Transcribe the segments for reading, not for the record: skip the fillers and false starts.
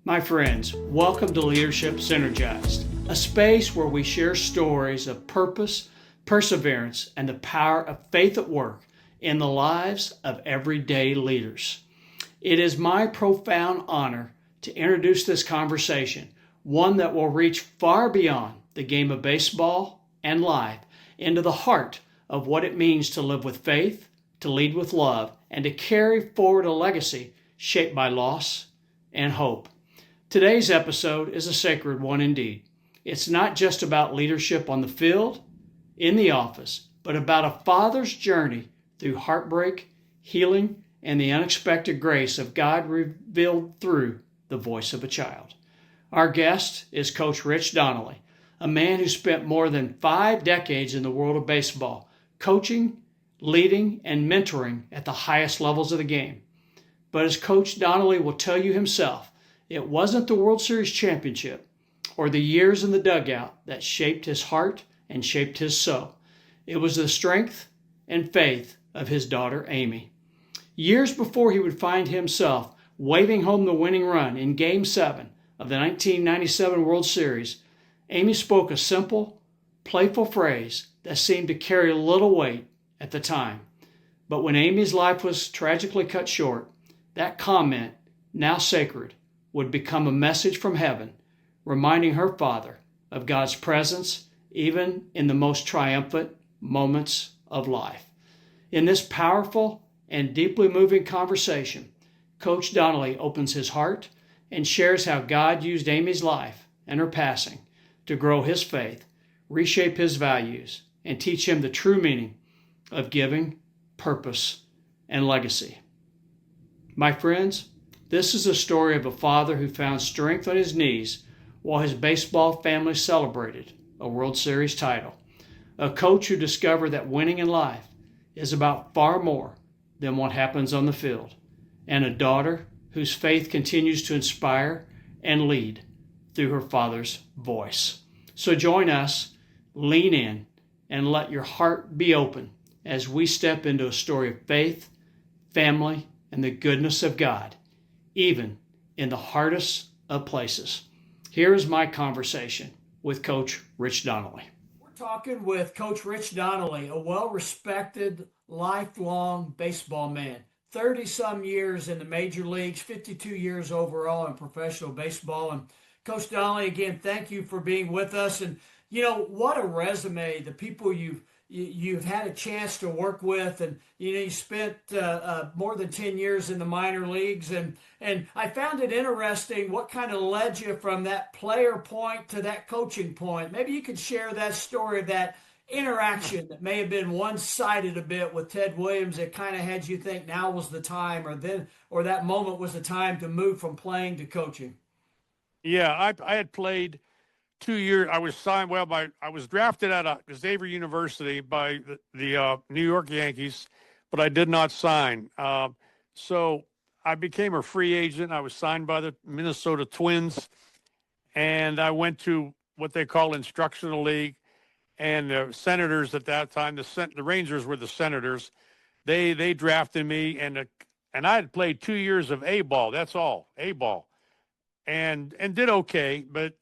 My friends, welcome to Leadership Synergized, a space where we share stories of purpose, perseverance, and the power of faith at work in the lives of everyday leaders. It is my profound honor to introduce this conversation, one that will reach far beyond the game of baseball and life into the heart of what it means to live with faith, to lead with love, and to carry forward a legacy shaped by loss and hope. Today's episode is a sacred one indeed. It's not just about leadership on the field, in the office, but about a father's journey through heartbreak, healing, and the unexpected grace of God revealed through the voice of a child. Our guest is Coach Rich Donnelly, a man who spent more than 5 decades in the world of baseball, coaching, leading, and mentoring at the highest levels of the game. But as Coach Donnelly will tell you himself, it wasn't the World Series championship or the years in the dugout that shaped his heart and shaped his soul. It was the strength and faith of his daughter, Amy. Years before he would find himself waving home the winning run in Game 7 of the 1997 World Series, Amy spoke a simple, playful phrase that seemed to carry little weight at the time. But when Amy's life was tragically cut short, that comment, now sacred, would become a message from heaven, reminding her father of God's presence even in the most triumphant moments of life. In this powerful and deeply moving conversation, Coach Donnelly opens his heart and shares how God used Amy's life and her passing to grow his faith, reshape his values, and teach him the true meaning of giving, purpose, and legacy. My friends, this is a story of a father who found strength on his knees while his baseball family celebrated a World Series title. A coach who discovered that winning in life is about far more than what happens on the field. And a daughter whose faith continues to inspire and lead through her father's voice. So join us, lean in, and let your heart be open as we step into a story of faith, family, and the goodness of God, even in the hardest of places. Here is my conversation with Coach Rich Donnelly. We're talking with Coach Rich Donnelly, a well-respected, lifelong baseball man. 30-some years in the major leagues, 52 years overall in professional baseball. And Coach Donnelly, again, thank you for being with us. And, what a resume, the people you've had a chance to work with, and you spent more than 10 years in the minor leagues, and I found it interesting what kind of led you from that player point to that coaching point. Maybe you could share that story of that interaction that may have been one-sided a bit with Ted Williams that kind of had you think now was the time, or that moment was the time to move from playing to coaching. Yeah, I had played 2 years. I was signed. Well, I was drafted at Xavier University by the New York Yankees, but I did not sign. So I became a free agent. I was signed by the Minnesota Twins, and I went to what they call instructional league. And the Senators at that time, the Rangers were the Senators. They drafted me, and I had played 2 years of A ball. That's all, A ball, and did okay, but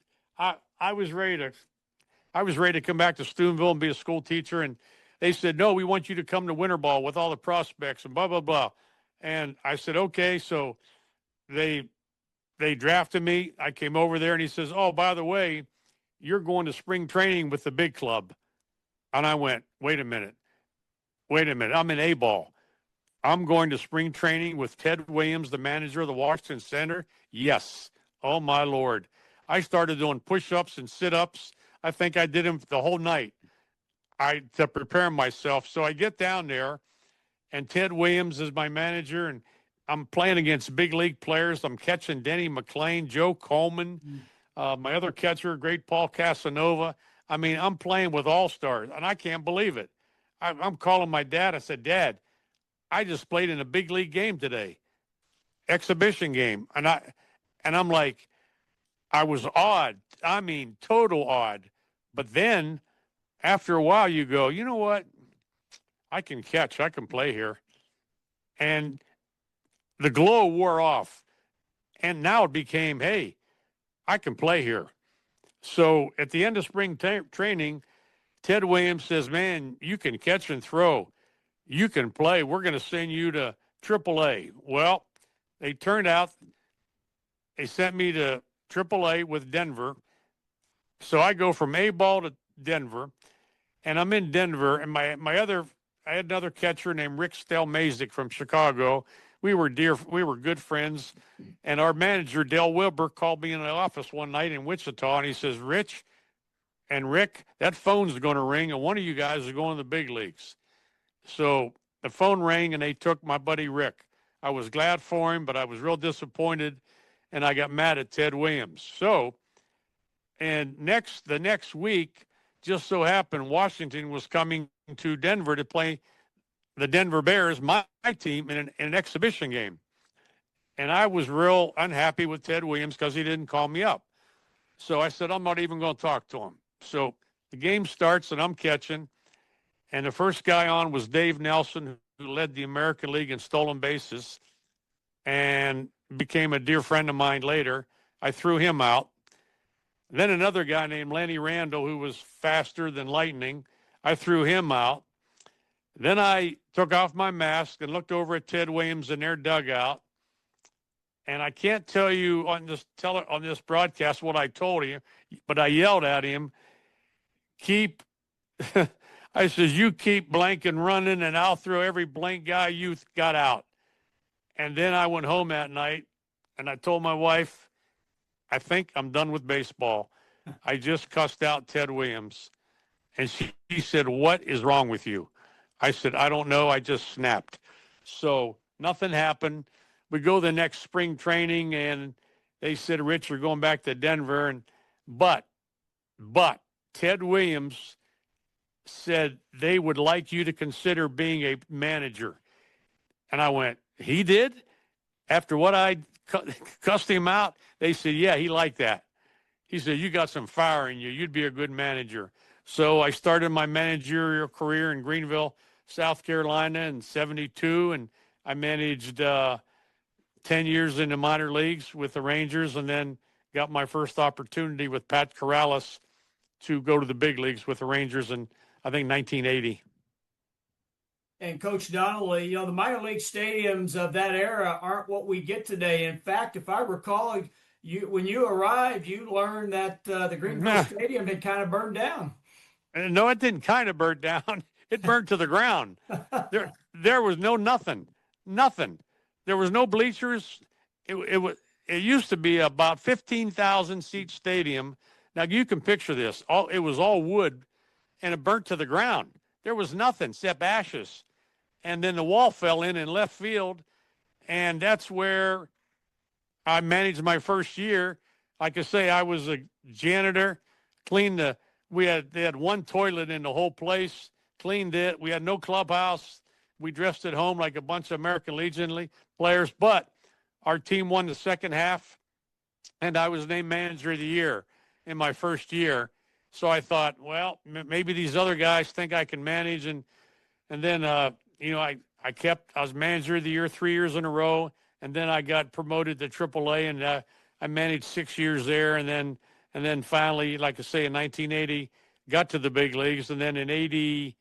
I was ready to come back to Steubenville and be a school teacher. And they said, no, we want you to come to winter ball with all the prospects and blah, blah, blah. And I said, okay. So they drafted me. I came over there, and he says, oh, by the way, you're going to spring training with the big club. And I went, wait a minute. I'm in A ball. I'm going to spring training with Ted Williams, the manager of the Washington Center. Yes. Oh my Lord. I started doing push-ups and sit-ups. I think I did them the whole night to prepare myself. So I get down there, and Ted Williams is my manager, and I'm playing against big league players. I'm catching Denny McLain, Joe Coleman, my other catcher, great Paul Casanova. I mean, I'm playing with all-stars, and I can't believe it. I'm calling my dad. I said, Dad, I just played in a big league game today, exhibition game. And I'm like, I was awed. I mean, total awed. But then after a while you go, you know what? I can catch. I can play here. And the glow wore off. And now it became, hey, I can play here. So at the end of spring training, Ted Williams says, man, you can catch and throw. You can play. We're going to send you to AAA. Well, they turned out they sent me to AAA with Denver. So I go from A ball to Denver, and I'm in Denver. And I had another catcher named Rick Stelmazik from Chicago. We were good friends. And our manager, Dale Wilbur, called me in the office one night in Wichita, and he says, Rich and Rick, that phone's going to ring, and one of you guys is going to the big leagues. So the phone rang, and they took my buddy Rick. I was glad for him, but I was real disappointed, and I got mad at Ted Williams. So, and the next week, just so happened Washington was coming to Denver to play the Denver Bears, my team, in an exhibition game. And I was real unhappy with Ted Williams because he didn't call me up. So I said, I'm not even going to talk to him. So the game starts, and I'm catching. And the first guy on was Dave Nelson, who led the American League in stolen bases and became a dear friend of mine later. I threw him out. Then another guy named Lenny Randall, who was faster than lightning, I threw him out. Then I took off my mask and looked over at Ted Williams in their dugout. And I can't tell you on this broadcast what I told him, but I yelled at him, I says, you keep blanking running, and I'll throw every blank guy you got out. And then I went home that night, and I told my wife, I think I'm done with baseball. I just cussed out Ted Williams. And she said, what is wrong with you? I said, I don't know. I just snapped. So nothing happened. We go the next spring training, and they said, Rich, you're going back to Denver. But Ted Williams said they would like you to consider being a manager. And I went, he did? After what I cussed him out, they said, yeah, he liked that. He said, you got some fire in you. You'd be a good manager. So I started my managerial career in Greenville, South Carolina in 72, and I managed 10 years in the minor leagues with the Rangers, and then got my first opportunity with Pat Corrales to go to the big leagues with the Rangers in, I think, 1980. And Coach Donnelly, the minor league stadiums of that era aren't what we get today. In fact, if I recall, when you arrived, you learned that the Greenville Stadium had kind of burned down. No, it didn't kind of burn down. It burned to the ground. There was nothing. There was no bleachers. It used to be about 15,000 seat stadium. Now you can picture this. It was all wood, and it burnt to the ground. There was nothing except ashes. And then the wall fell in left field, and that's where I managed my first year. Like I say, I was a janitor, they had one toilet in the whole place, cleaned it. We had no clubhouse. We dressed at home like a bunch of American Legion players, but our team won the second half, and I was named manager of the year in my first year. So I thought, well, maybe these other guys think I can manage. And then, I was manager of the year 3 years in a row. And then I got promoted to AAA, and I managed 6 years there. And then finally, like I say, in 1980, got to the big leagues. And then in 83,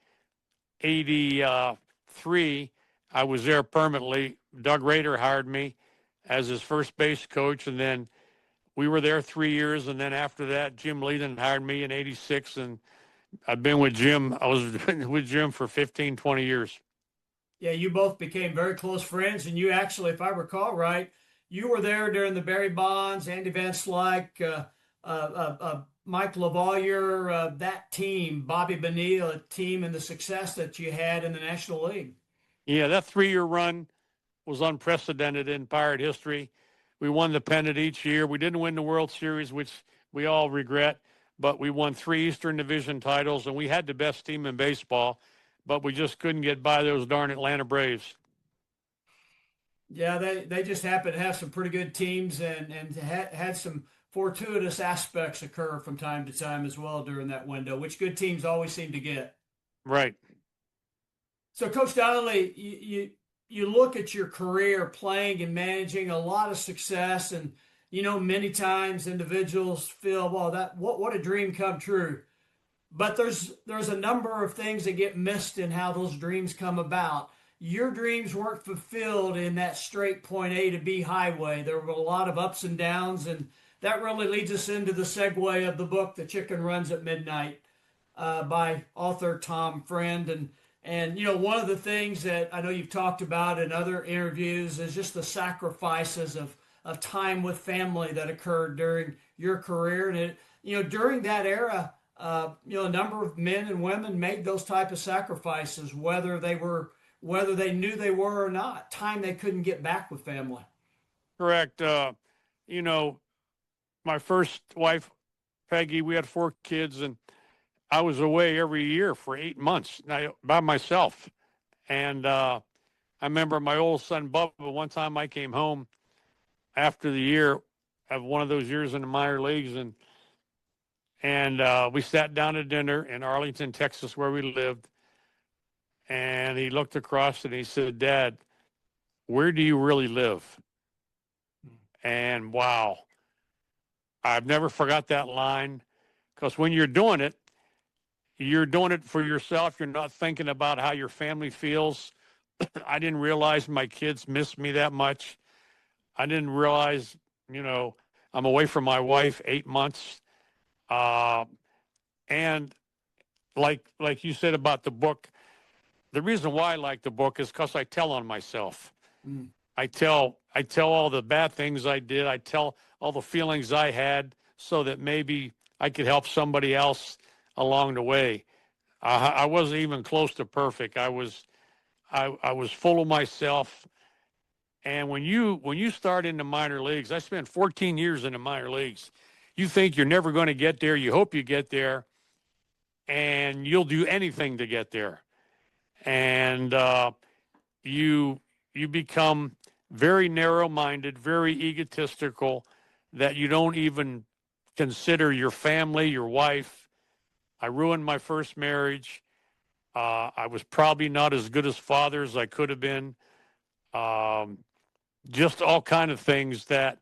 I was there permanently. Doug Rader hired me as his first base coach. And then we were there 3 years. And then after that, Jim Leland hired me in 86. And I've been with Jim. I was with Jim for 15, 20 years. Yeah, you both became very close friends. And you actually, if I recall right, you were there during the Barry Bonds, Andy Van Slyke, Mike LaValliere, that team, Bobby Bonilla, a team, and the success that you had in the National League. Yeah, that 3-year run was unprecedented in Pirate history. We won the pennant each year. We didn't win the World Series, which we all regret, but we won 3 Eastern Division titles, and we had the best team in baseball, but we just couldn't get by those darn Atlanta Braves. Yeah, they just happened to have some pretty good teams and had some fortuitous aspects occur from time to time as well during that window, which good teams always seem to get. Right. So, Coach Donnelly, you look at your career playing and managing a lot of success, and many times individuals feel, well, that what a dream come true. But there's a number of things that get missed in how those dreams come about. Your dreams weren't fulfilled in that straight point A to B highway. There were a lot of ups and downs, and that really leads us into the segue of the book, The Chicken Runs at Midnight, by author Tom Friend. And one of the things that I know you've talked about in other interviews is just the sacrifices of time with family that occurred during your career. And during that era, a number of men and women made those type of sacrifices, whether they knew they were or not. Time they couldn't get back with family. Correct. You know, my first wife, Peggy, we had 4 kids, and I was away every year for 8 months by myself. And I remember my old son, Bubba, one time I came home after the year of one of those years in the minor leagues, and we sat down to dinner in Arlington, Texas, where we lived. And he looked across and he said, "Dad, where do you really live?" And wow, I've never forgot that line, because when you're doing it for yourself. You're not thinking about how your family feels. I didn't realize my kids missed me that much. I didn't realize, I'm away from my wife 8 months. And like you said about the book, the reason why I like the book is because I tell on myself. Mm. I tell all the bad things I did. I tell all the feelings I had, so that maybe I could help somebody else along the way. I wasn't even close to perfect. I was full of myself. And when you start in the minor leagues, I spent 14 years in the minor leagues. You think you're never going to get there. You hope you get there, and you'll do anything to get there. And you become very narrow-minded, very egotistical, that you don't even consider your family, your wife. I ruined my first marriage. I was probably not as good as father as I could have been. Just all kind of things, that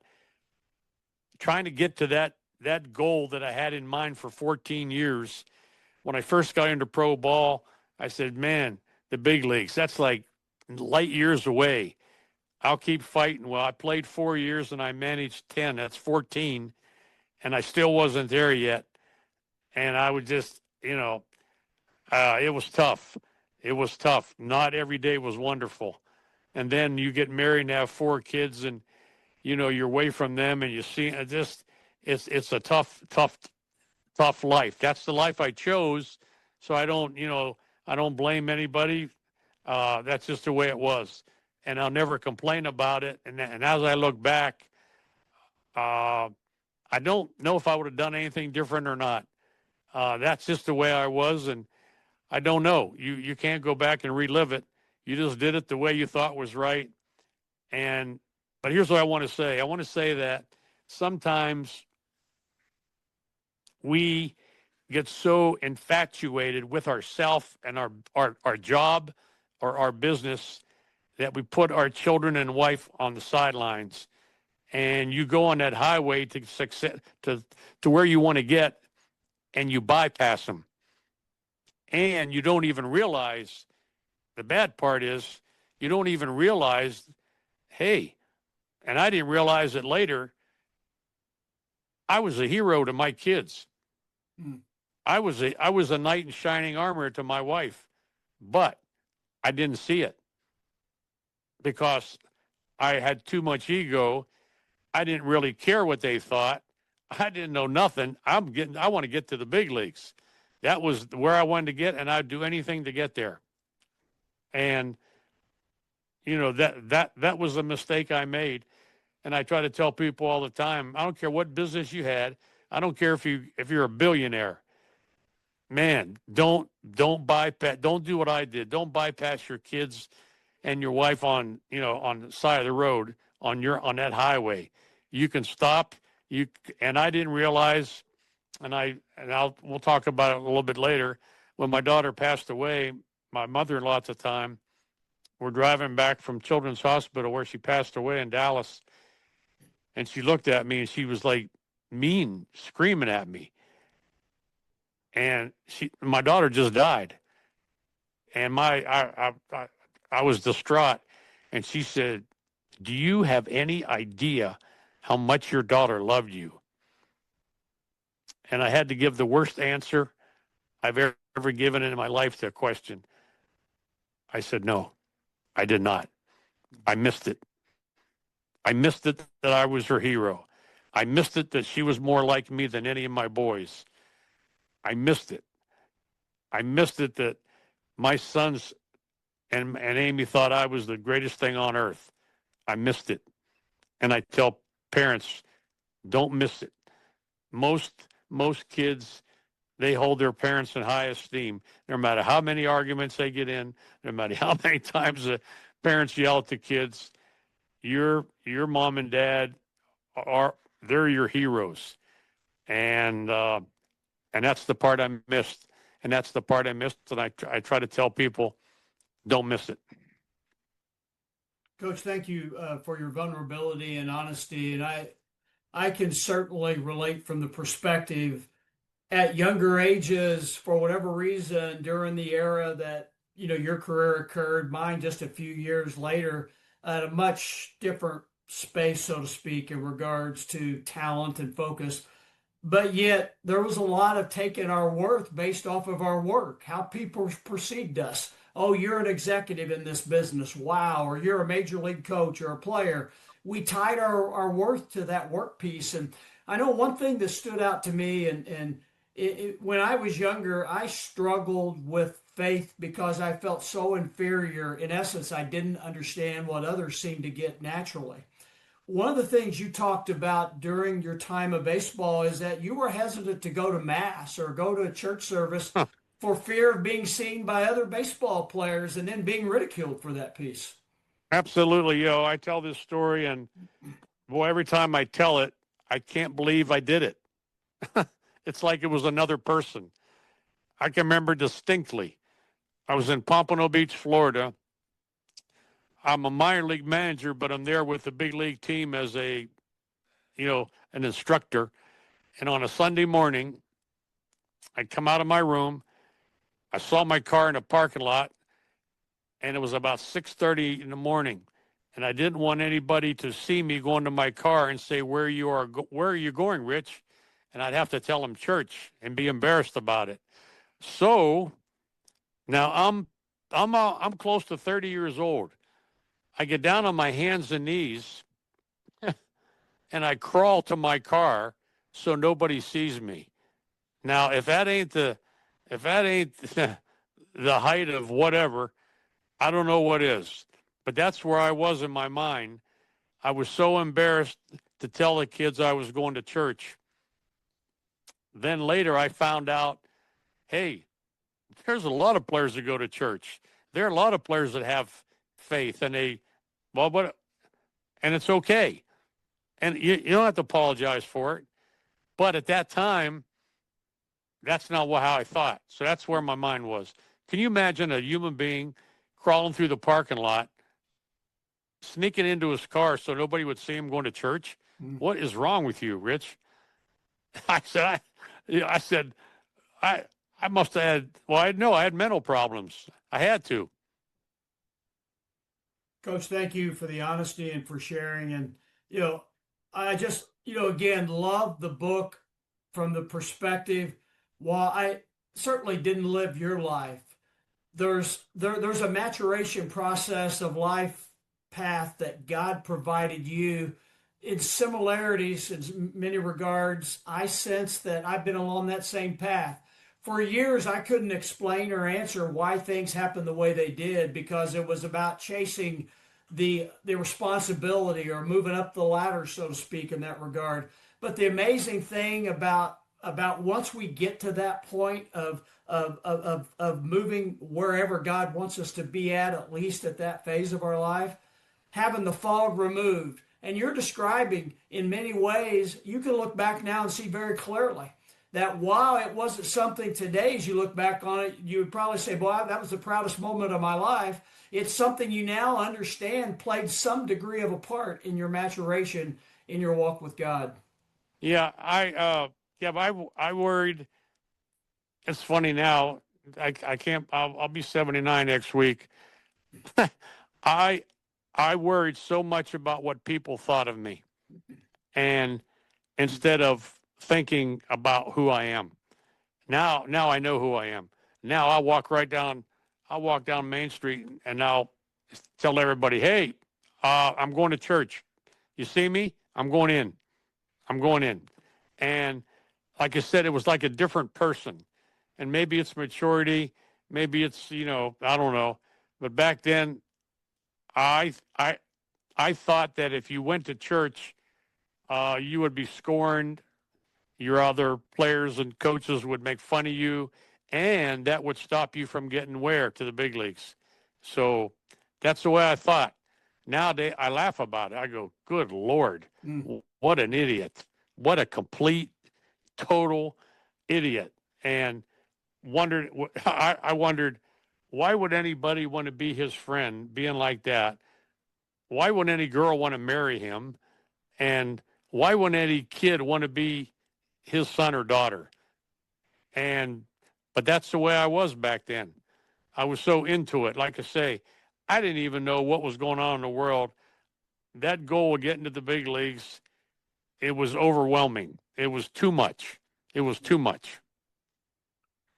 trying to get to that goal that I had in mind for 14 years. When I first got into pro ball, I said, man, the big leagues, that's like light years away. I'll keep fighting. Well, I played 4 years and I managed 10. That's 14. And I still wasn't there yet. And I would just, it was tough. It was tough. Not every day was wonderful. And then you get married and have 4 kids, and, you're away from them, and you see it's a tough life. That's the life I chose. So I don't blame anybody. That's just the way it was. And I'll never complain about it. And as I look back, I don't know if I would have done anything different or not. That's just the way I was, and I don't know. You can't go back and relive it. You just did it the way you thought was right. But here's what I want to say. I want to say that sometimes we get so infatuated with ourself and our job or our business that we put our children and wife on the sidelines. And you go on that highway to success, to where you want to get, and you bypass them. And you don't even realize, the bad part is, you don't even realize, hey, and I didn't realize it later, I was a hero to my kids. Mm. I was a knight in shining armor to my wife, but I didn't see it because I had too much ego. I didn't really care what they thought. I didn't know nothing. I want to get to the big leagues. That was where I wanted to get, and I'd do anything to get there. And that was a mistake I made. And I try to tell people all the time, I don't care what business you had. I don't care if you're a billionaire. Man, don't bypass. Don't do what I did. Don't bypass your kids and your wife on the side of the road on that highway. You can stop. And I didn't realize, we'll talk about it a little bit later. When my daughter passed away, my mother-in-law at the time, we're driving back from Children's Hospital where she passed away in Dallas. And she looked at me and she was like mean, screaming at me. And my daughter just died. And I was distraught. And she said, "Do you have any idea how much your daughter loved you?" And I had to give the worst answer I've ever given in my life to a question. I said, "No, I did not. I missed it. I missed it that I was her hero. I missed it that she was more like me than any of my boys. I missed it. I missed it that my sons and Amy thought I was the greatest thing on earth. I missed it." And I tell parents, don't miss it. Most kids, they hold their parents in high esteem, no matter how many arguments they get in, no matter how many times the parents yell at the kids. Your mom and dad they're your heroes, and that's the part I missed, and that's the part I missed, and I try to tell people, don't miss it. Coach, thank you for your vulnerability and honesty, and I can certainly relate from the perspective at younger ages, for whatever reason, during the era that your career occurred, mine just a few years later, at a much different space, so to speak, in regards to talent and focus. But yet there was a lot of taking our worth based off of our work, how people perceived us. Oh, you're an executive in this business. Wow. Or you're a major league coach or a player. We tied our worth to that work piece. And I know one thing that stood out to me, and when I was younger, I struggled with faith because I felt so inferior. In essence, I didn't understand what others seemed to get naturally. One of the things you talked about during your time of baseball is that you were hesitant to go to mass or go to a church service for fear of being seen by other baseball players and then being ridiculed for that piece. Absolutely, I tell this story, and boy, every time I tell it, I can't believe I did it. It's like it was another person. I can remember distinctly. I was in Pompano Beach, Florida. I'm a minor league manager, but I'm there with the big league team as an instructor. And on a Sunday morning, I come out of my room. I saw my car in a parking lot, and it was about 6:30 in the morning. And I didn't want anybody to see me go into my car and say, where are you going, Rich? And I'd have to tell them church and be embarrassed about it. So now I'm close to 30 years old. I get down on my hands and knees and I crawl to my car so nobody sees me. Now, if that ain't the height of whatever, I don't know what is. But that's where I was in my mind. I was so embarrassed to tell the kids I was going to church. Then later I found out, hey, there's a lot of players that go to church. There are a lot of players that have faith, and and it's okay. And you don't have to apologize for it. But at that time, that's not how I thought. So that's where my mind was. Can you imagine a human being crawling through the parking lot, sneaking into his car so nobody would see him going to church? What is wrong with you, Rich? I said, I must have had, I had mental problems. I had to. Coach, thank you for the honesty and for sharing. And, I just, again, love the book from the perspective. While I certainly didn't live your life, there's a maturation process of life path that God provided you. In similarities, in many regards, I sense that I've been along that same path. For years, I couldn't explain or answer why things happened the way they did because it was about chasing the responsibility or moving up the ladder, so to speak, in that regard. But the amazing thing about once we get to that point of moving wherever God wants us to be at least at that phase of our life, having the fog removed. And you're describing in many ways, you can look back now and see very clearly that while it wasn't something today, as you look back on it, you would probably say, boy, that was the proudest moment of my life. It's something you now understand played some degree of a part in your maturation in your walk with God. Yeah, I worried. It's funny now. I can't. I'll be 79 next week. I I worried so much about what people thought of me, and instead of thinking about who I am. Now I know who I am. Now I walk down Main Street and now tell everybody, hey, I'm going to church. You see me? I'm going in. I'm going in. And like I said, it was like a different person. And maybe it's maturity. Maybe it's, I don't know. But back then, I, I, I thought that if you went to church, you would be scorned. Your other players and coaches would make fun of you, and that would stop you from getting where to the big leagues. So that's the way I thought. Nowadays, I laugh about it. I go, good Lord, what an idiot. What a complete, total idiot. And I wondered, why would anybody want to be his friend being like that? Why would any girl want to marry him? And why would any kid want to be his son or daughter? But that's the way I was back then. I was so into it. Like I say, I didn't even know what was going on in the world. That goal of getting to the big leagues, it was overwhelming. It was too much. It was too much.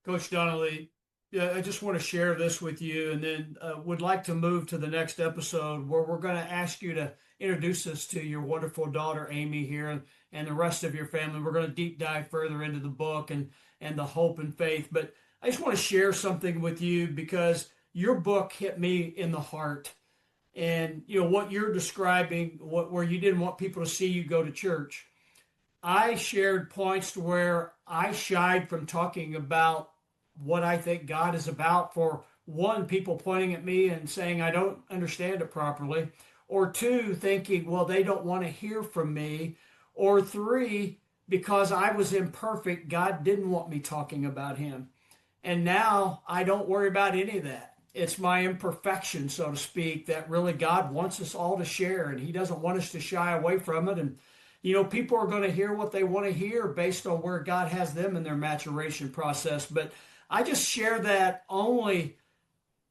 Coach Donnelly, yeah, I just want to share this with you, and then would like to move to the next episode where we're going to ask you to introduce us to your wonderful daughter, Amy, here, and the rest of your family. We're going to deep dive further into the book and the hope and faith. But I just want to share something with you because your book hit me in the heart. And, what you're describing, where you didn't want people to see you go to church. I shared points to where I shied from talking about what I think God is about, for one, people pointing at me and saying I don't understand it properly, or two, thinking, well, they don't want to hear from me, or three, because I was imperfect, God didn't want me talking about him. And now I don't worry about any of that. It's my imperfection, so to speak, that really God wants us all to share, and he doesn't want us to shy away from it. And people are going to hear what they want to hear based on where God has them in their maturation process. But I just share that only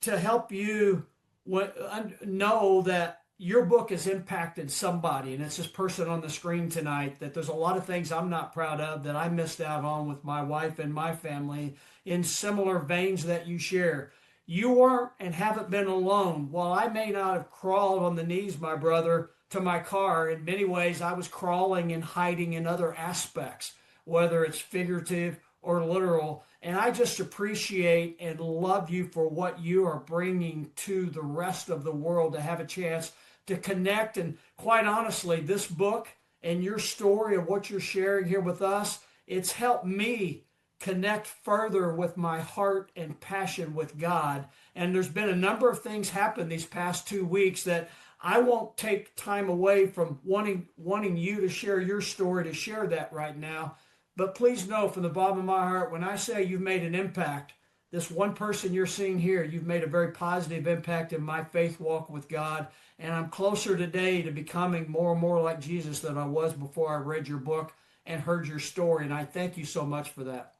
to help you know that your book has impacted somebody. And it's this person on the screen tonight, that there's a lot of things I'm not proud of that I missed out on with my wife and my family in similar veins that you share. You weren't and haven't been alone. While I may not have crawled on the knees, my brother, to my car, in many ways I was crawling and hiding in other aspects, whether it's figurative or literal. And I just appreciate and love you for what you are bringing to the rest of the world, to have a chance to connect. And quite honestly, this book and your story of what you're sharing here with us, it's helped me connect further with my heart and passion with God. And there's been a number of things happen these past 2 weeks that I won't take time away from wanting you to share your story, to share that right now. But please know from the bottom of my heart, when I say you've made an impact, this one person you're seeing here, you've made a very positive impact in my faith walk with God. And I'm closer today to becoming more and more like Jesus than I was before I read your book and heard your story. And I thank you so much for that.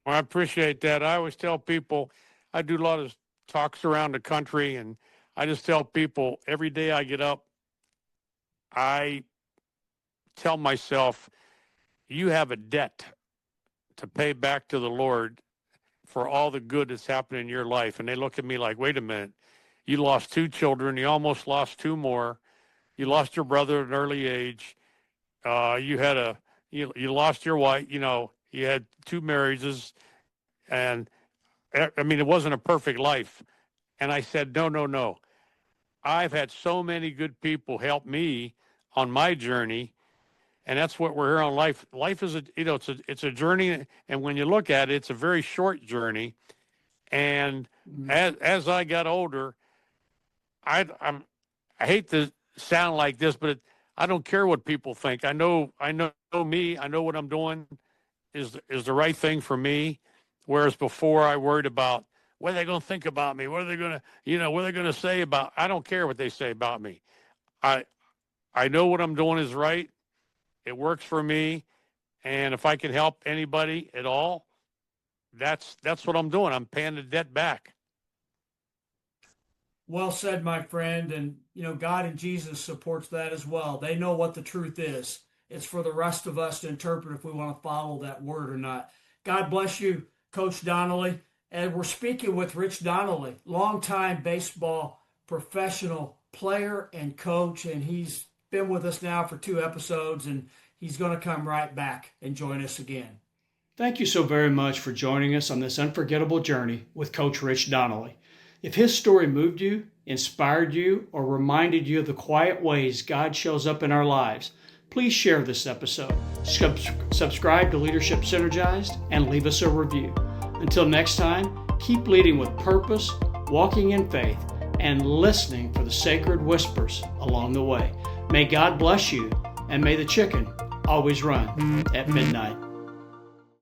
Well, I appreciate that. I always tell people, I do a lot of talks around the country, and I just tell people every day I get up, I tell myself, you have a debt to pay back to the Lord for all the good that's happened in your life. And they look at me like, wait a minute, you lost 2 children. You almost lost 2 more. You lost your brother at an early age. You lost your wife, you had 2 marriages. And I mean, it wasn't a perfect life. And I said, no. I've had so many good people help me on my journey. And that's what we're here on life. Life is it's a journey. And when you look at it, it's a very short journey. And as I got older, I hate to sound like this, but I don't care what people think. I know me. I know what I'm doing. is the right thing for me. Whereas before I worried about what are they going to think about me? What are they going to, what are they going to say about, I don't care what they say about me. I know what I'm doing is right. It works for me. And if I can help anybody at all, that's what I'm doing. I'm paying the debt back. Well said, my friend. And, God and Jesus supports that as well. They know what the truth is. It's for the rest of us to interpret if we want to follow that word or not. God bless you, Coach Donnelly. And we're speaking with Rich Donnelly, longtime baseball professional player and coach. And he's been with us now for 2 episodes, and he's going to come right back and join us again. Thank you so very much for joining us on this unforgettable journey with Coach Rich Donnelly. If his story moved you, inspired you, or reminded you of the quiet ways God shows up in our lives, please share this episode, subscribe to Leadership Synergized, and leave us a review. Until next time, keep leading with purpose, walking in faith, and listening for the sacred whispers along the way. May God bless you, and may the chicken always run at midnight.